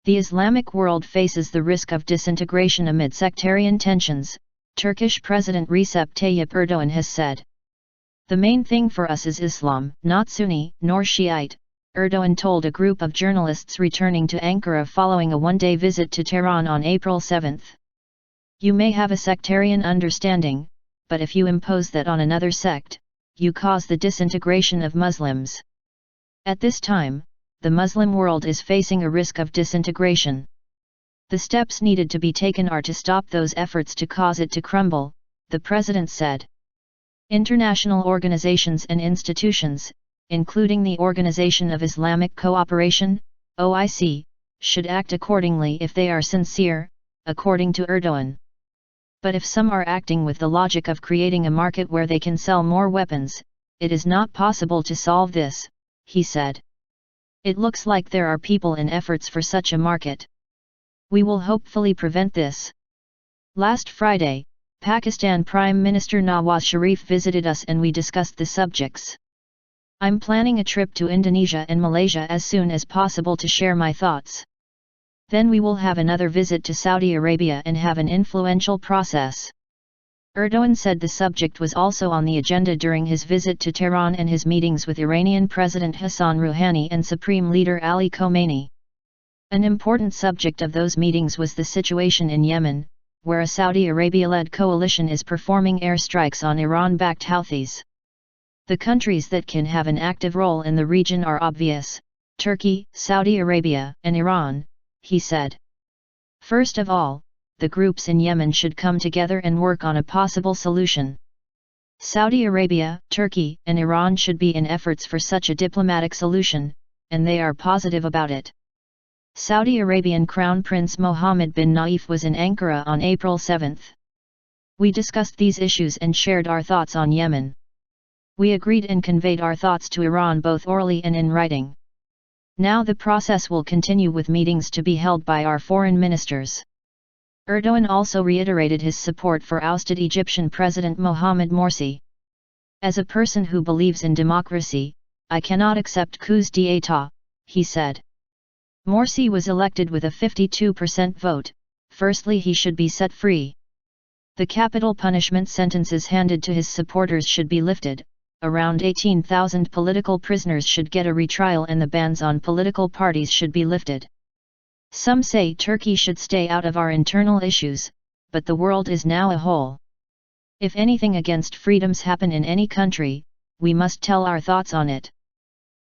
The Islamic world faces the risk of disintegration amid sectarian tensions, Turkish President Recep Tayyip Erdoğan has said. The main thing for us is Islam, not Sunni, nor Shiite, Erdoğan told a group of journalists returning to Ankara following a one-day visit to Tehran on April 7. You may have a sectarian understanding, but if you impose that on another sect, you cause the disintegration of Muslims. At this time, the Muslim world is facing a risk of disintegration. The steps needed to be taken are to stop those efforts to cause it to crumble, the president said. International organizations and institutions, including the Organization of Islamic Cooperation, OIC, should act accordingly if they are sincere, according to Erdoğan. But if some are acting with the logic of creating a market where they can sell more weapons, it is not possible to solve this, he said. It looks like there are people in efforts for such a market. We will hopefully prevent this. Last Friday, Pakistan Prime Minister Nawaz Sharif visited us and we discussed the subjects. I'm planning a trip to Indonesia and Malaysia as soon as possible to share my thoughts. Then we will have another visit to Saudi Arabia and have an influential process. Erdoğan said the subject was also on the agenda during his visit to Tehran and his meetings with Iranian President Hassan Rouhani and Supreme Leader Ali Khamenei. An important subject of those meetings was the situation in Yemen, where a Saudi Arabia-led coalition is performing airstrikes on Iran-backed Houthis. The countries that can have an active role in the region are obvious: Turkey, Saudi Arabia, and Iran, he said. First of all, the groups in Yemen should come together and work on a possible solution. Saudi Arabia, Turkey, and Iran should be in efforts for such a diplomatic solution, and they are positive about it. Saudi Arabian Crown Prince Mohammed bin Naif was in Ankara on April 7. We discussed these issues and shared our thoughts on Yemen. We agreed and conveyed our thoughts to Iran both orally and in writing. Now the process will continue with meetings to be held by our foreign ministers. Erdoğan also reiterated his support for ousted Egyptian President Mohamed Morsi. As a person who believes in democracy, I cannot accept coups d'état, he said. Morsi was elected with a 52% vote. Firstly, he should be set free. The capital punishment sentences handed to his supporters should be lifted, around 18,000 political prisoners should get a retrial and the bans on political parties should be lifted. Some say Turkey should stay out of our internal issues, but the world is now a whole. If anything against freedoms happen in any country, we must tell our thoughts on it.